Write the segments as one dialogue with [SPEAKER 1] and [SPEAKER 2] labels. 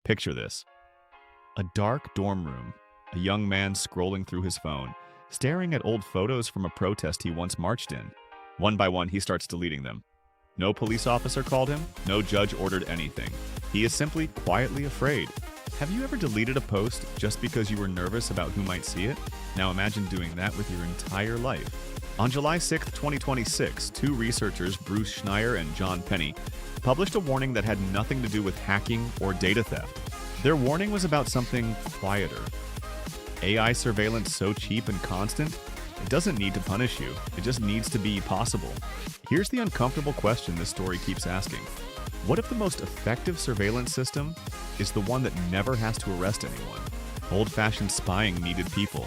[SPEAKER 1] Picture this. A dark dorm room, a young man scrolling through his phone, staring at old photos from a protest he once marched in. One by one, he starts deleting them. No police officer called him, no judge ordered anything. He is simply quietly afraid. Have you ever deleted a post just because you were nervous about who might see it? Now imagine doing that with your entire life. On July 6, 2026, two researchers, Bruce Schneier and John Penny, published a warning that had nothing to do with hacking or data theft. Their warning was about something quieter. AI surveillance so cheap and constant, it doesn't need to punish you, it just needs to be possible. Here's the uncomfortable question this story keeps asking. What if the most effective surveillance system is the one that never has to arrest anyone? Old-fashioned spying needed people.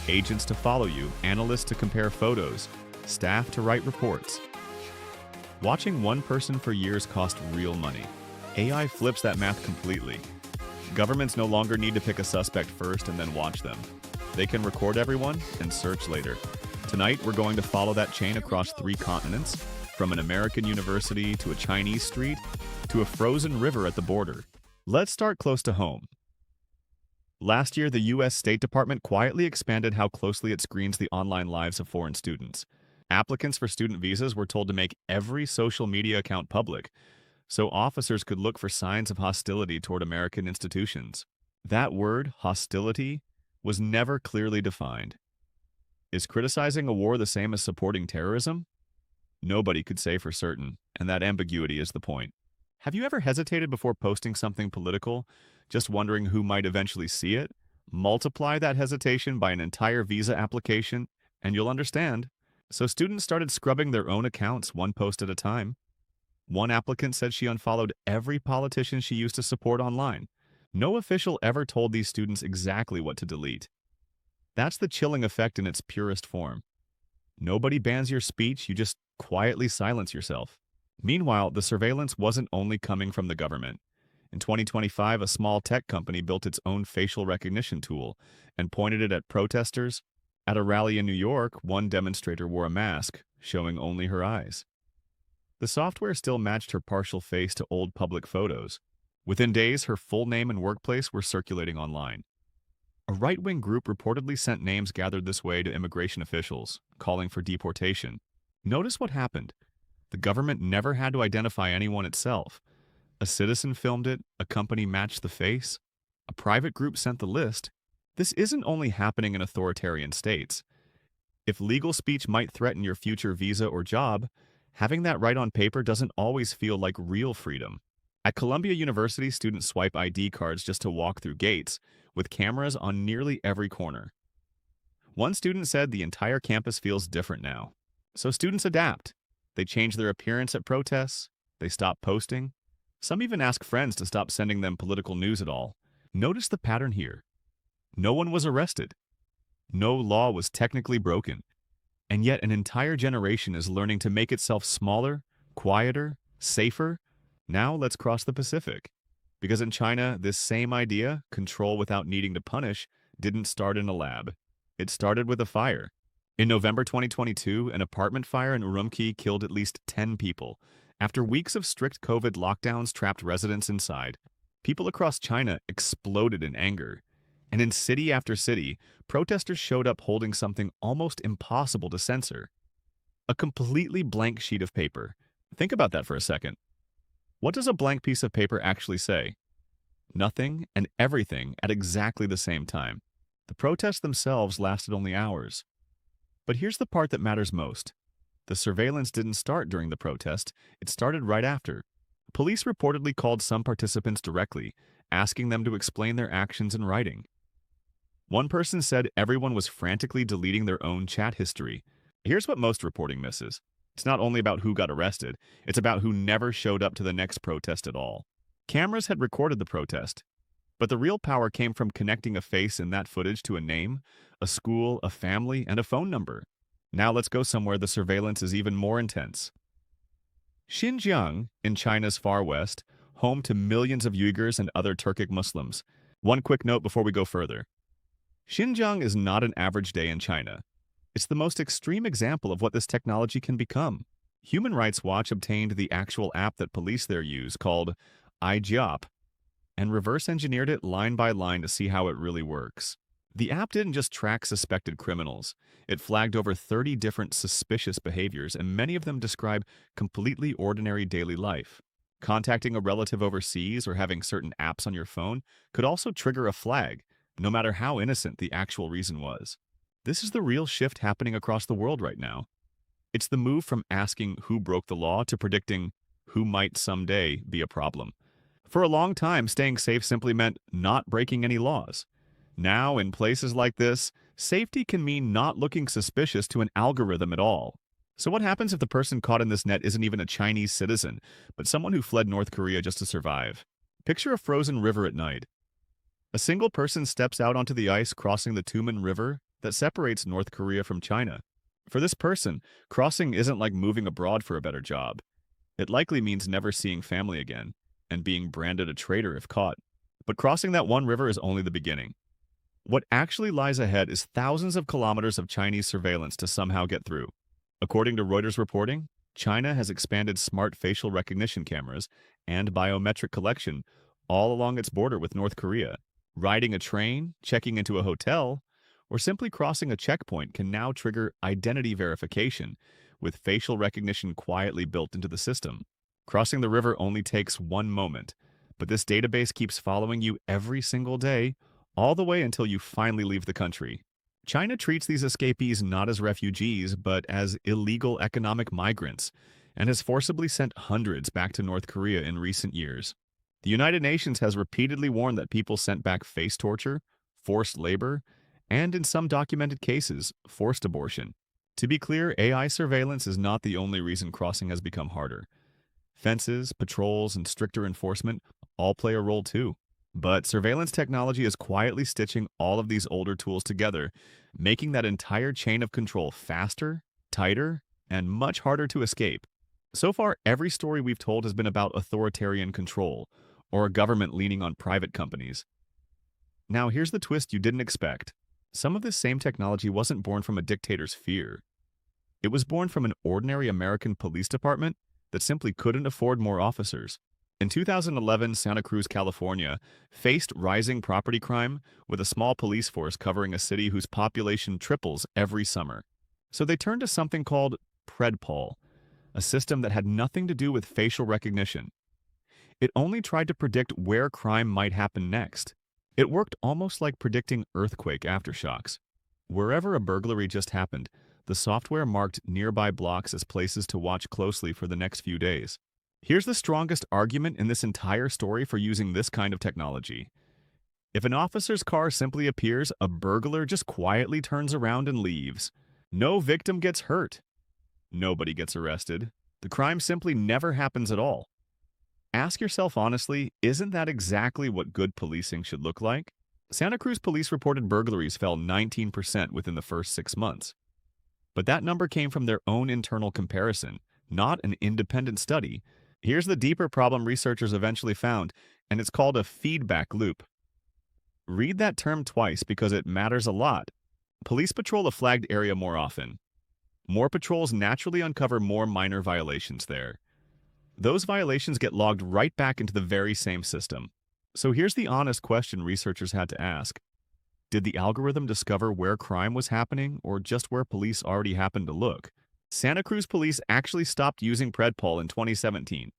[SPEAKER 1] Agents to follow you, analysts to compare photos, staff to write reports. Watching one person for years cost real money. AI flips that math completely. Governments no longer need to pick a suspect first and then watch them. They can record everyone and search later. Tonight, we're going to follow that chain across 3 continents, from an American university to a Chinese street to a frozen river at the border. Let's start close to home. Last year, the U.S. State Department quietly expanded how closely it screens the online lives of foreign students. Applicants for student visas were told to make every social media account public, so officers could look for signs of hostility toward American institutions. That word, hostility, was never clearly defined. Is criticizing a war the same as supporting terrorism? Nobody could say for certain, and that ambiguity is the point. Have you ever hesitated before posting something political, just wondering who might eventually see it? Multiply that hesitation by an entire visa application, and you'll understand. So students started scrubbing their own accounts one post at a time. One applicant said she unfollowed every politician she used to support online. No official ever told these students exactly what to delete. That's the chilling effect in its purest form. Nobody bans your speech, you just quietly silence yourself. Meanwhile, the surveillance wasn't only coming from the government. In 2025, a small tech company built its own facial recognition tool and pointed it at protesters. At a rally in New York, one demonstrator wore a mask, showing only her eyes. The software still matched her partial face to old public photos. Within days, her full name and workplace were circulating online. A right-wing group reportedly sent names gathered this way to immigration officials, calling for deportation. Notice what happened. The government never had to identify anyone itself. A citizen filmed it, a company matched the face, a private group sent the list. This isn't only happening in authoritarian states. If legal speech might threaten your future visa or job, having that right on paper doesn't always feel like real freedom. At Columbia University, students swipe ID cards just to walk through gates, with cameras on nearly every corner. One student said the entire campus feels different now. So students adapt. They change their appearance at protests. They stop posting. Some even ask friends to stop sending them political news at all. Notice the pattern here. No one was arrested. No law was technically broken. And yet an entire generation is learning to make itself smaller, quieter, safer. Now let's cross the Pacific. Because in China, this same idea, control without needing to punish, didn't start in a lab. It started with a fire. In November 2022, an apartment fire in Urumqi killed at least 10 people. After weeks of strict COVID lockdowns trapped residents inside, people across China exploded in anger. And in city after city, protesters showed up holding something almost impossible to censor. A completely blank sheet of paper. Think about that for a second. What does a blank piece of paper actually say? Nothing and everything at exactly the same time. The protests themselves lasted only hours. But here's the part that matters most. The surveillance didn't start during the protest, it started right after. Police reportedly called some participants directly, asking them to explain their actions in writing. One person said everyone was frantically deleting their own chat history. Here's what most reporting misses. It's not only about who got arrested, it's about who never showed up to the next protest at all. Cameras had recorded the protest, but the real power came from connecting a face in that footage to a name, a school, a family, and a phone number. Now let's go somewhere the surveillance is even more intense. Xinjiang, in China's far west, home to millions of Uyghurs and other Turkic Muslims. One quick note before we go further. Xinjiang is not an average day in China. It's the most extreme example of what this technology can become. Human Rights Watch obtained the actual app that police there use, called IJOP. and reverse engineered it line by line to see how it really works. The app didn't just track suspected criminals. It flagged over 30 different suspicious behaviors, and many of them describe completely ordinary daily life. Contacting a relative overseas or having certain apps on your phone could also trigger a flag, no matter how innocent the actual reason was. This is the real shift happening across the world right now. It's the move from asking who broke the law to predicting who might someday be a problem. For a long time, staying safe simply meant not breaking any laws. Now, in places like this, safety can mean not looking suspicious to an algorithm at all. So what happens if the person caught in this net isn't even a Chinese citizen, but someone who fled North Korea just to survive? Picture a frozen river at night. A single person steps out onto the ice crossing the Tumen River that separates North Korea from China. For this person, crossing isn't like moving abroad for a better job. It likely means never seeing family again, and being branded a traitor if caught. But crossing that one river is only the beginning. What actually lies ahead is thousands of kilometers of Chinese surveillance to somehow get through. According to Reuters reporting, China has expanded smart facial recognition cameras and biometric collection all along its border with North Korea. Riding a train, checking into a hotel, or simply crossing a checkpoint can now trigger identity verification, with facial recognition quietly built into the system. Crossing the river only takes one moment, but this database keeps following you every single day, all the way until you finally leave the country. China treats these escapees not as refugees, but as illegal economic migrants, and has forcibly sent hundreds back to North Korea in recent years. The United Nations has repeatedly warned that people sent back face torture, forced labor, and in some documented cases, forced abortion. To be clear, AI surveillance is not the only reason crossing has become harder. Fences, patrols, and stricter enforcement all play a role too. But surveillance technology is quietly stitching all of these older tools together, making that entire chain of control faster, tighter, and much harder to escape. So far, every story we've told has been about authoritarian control, or a government leaning on private companies. Now, here's the twist you didn't expect. Some of this same technology wasn't born from a dictator's fear. It was born from an ordinary American police department that simply couldn't afford more officers. In 2011, Santa Cruz, California, faced rising property crime with a small police force covering a city whose population triples every summer. So they turned to something called PredPol, a system that had nothing to do with facial recognition. It only tried to predict where crime might happen next. It worked almost like predicting earthquake aftershocks. Wherever a burglary just happened, the software marked nearby blocks as places to watch closely for the next few days. Here's the strongest argument in this entire story for using this kind of technology. If an officer's car simply appears, a burglar just quietly turns around and leaves. No victim gets hurt. Nobody gets arrested. The crime simply never happens at all. Ask yourself honestly, isn't that exactly what good policing should look like? Santa Cruz police reported burglaries fell 19% within the first 6 months. But that number came from their own internal comparison, not an independent study. Here's the deeper problem researchers eventually found, and it's called a feedback loop. Read that term twice because it matters a lot. Police patrol a flagged area more often. More patrols naturally uncover more minor violations there. Those violations get logged right back into the very same system. So here's the honest question researchers had to ask. Did the algorithm discover where crime was happening, or just where police already happened to look? Santa Cruz police actually stopped using PredPol in 2017.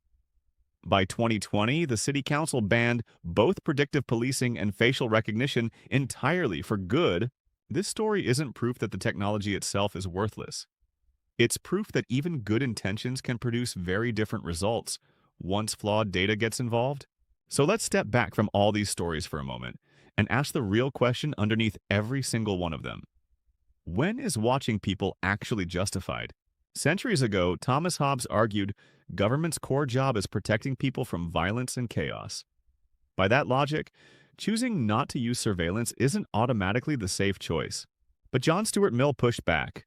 [SPEAKER 1] By 2020, the city council banned both predictive policing and facial recognition entirely for good. This story isn't proof that the technology itself is worthless. It's proof that even good intentions can produce very different results once flawed data gets involved. So let's step back from all these stories for a moment and ask the real question underneath every single one of them. When is watching people actually justified? Centuries ago, Thomas Hobbes argued government's core job is protecting people from violence and chaos. By that logic, choosing not to use surveillance isn't automatically the safe choice. But John Stuart Mill pushed back.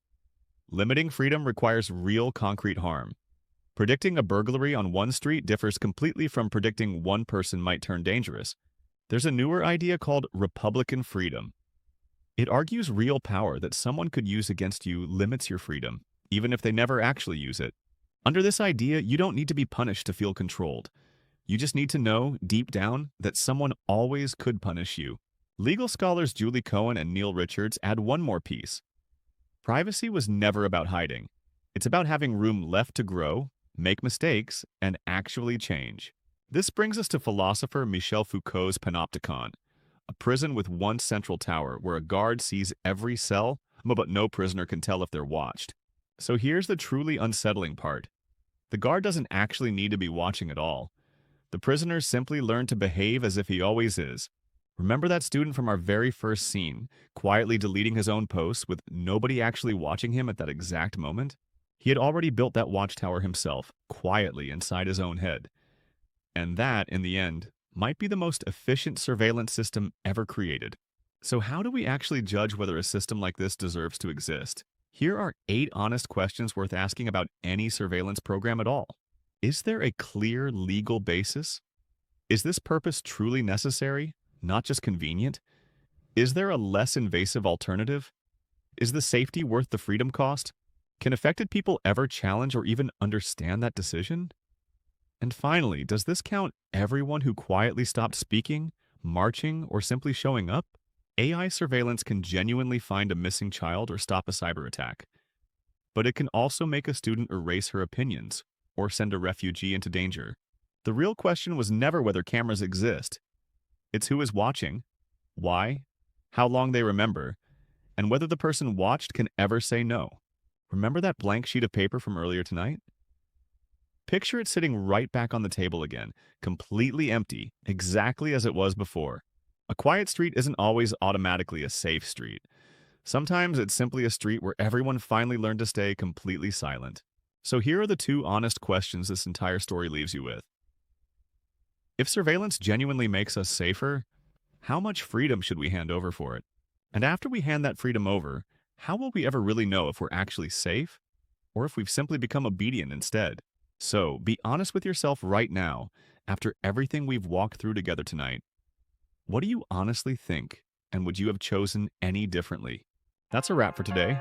[SPEAKER 1] Limiting freedom requires real concrete harm. Predicting a burglary on one street differs completely from predicting one person might turn dangerous. There's a newer idea called Republican freedom. It argues real power that someone could use against you limits your freedom, even if they never actually use it. Under this idea, you don't need to be punished to feel controlled. You just need to know, deep down, that someone always could punish you. Legal scholars Julie Cohen and Neil Richards add one more piece. Privacy was never about hiding. It's about having room left to grow, make mistakes, and actually change. This brings us to philosopher Michel Foucault's Panopticon, a prison with one central tower where a guard sees every cell, but no prisoner can tell if they're watched. So here's the truly unsettling part. The guard doesn't actually need to be watching at all. The prisoners simply learn to behave as if he always is. Remember that student from our very first scene, quietly deleting his own posts with nobody actually watching him at that exact moment? He had already built that watchtower himself, quietly inside his own head. And that, in the end, might be the most efficient surveillance system ever created. So how do we actually judge whether a system like this deserves to exist? Here are 8 honest questions worth asking about any surveillance program at all. Is there a clear legal basis? Is this purpose truly necessary, not just convenient? Is there a less invasive alternative? Is the safety worth the freedom cost? Can affected people ever challenge or even understand that decision? And finally, does this count everyone who quietly stopped speaking, marching, or simply showing up? AI surveillance can genuinely find a missing child or stop a cyber attack. But it can also make a student erase her opinions or send a refugee into danger. The real question was never whether cameras exist. It's who is watching, why, how long they remember, and whether the person watched can ever say no. Remember that blank sheet of paper from earlier tonight? Picture it sitting right back on the table again, completely empty, exactly as it was before. A quiet street isn't always automatically a safe street. Sometimes it's simply a street where everyone finally learned to stay completely silent. So here are the 2 honest questions this entire story leaves you with. If surveillance genuinely makes us safer, how much freedom should we hand over for it? And after we hand that freedom over, how will we ever really know if we're actually safe, or if we've simply become obedient instead? So, be honest with yourself right now, after everything we've walked through together tonight. What do you honestly think, and would you have chosen any differently? That's a wrap for today.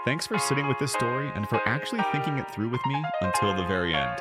[SPEAKER 1] Thanks for sitting with this story and for actually thinking it through with me until the very end.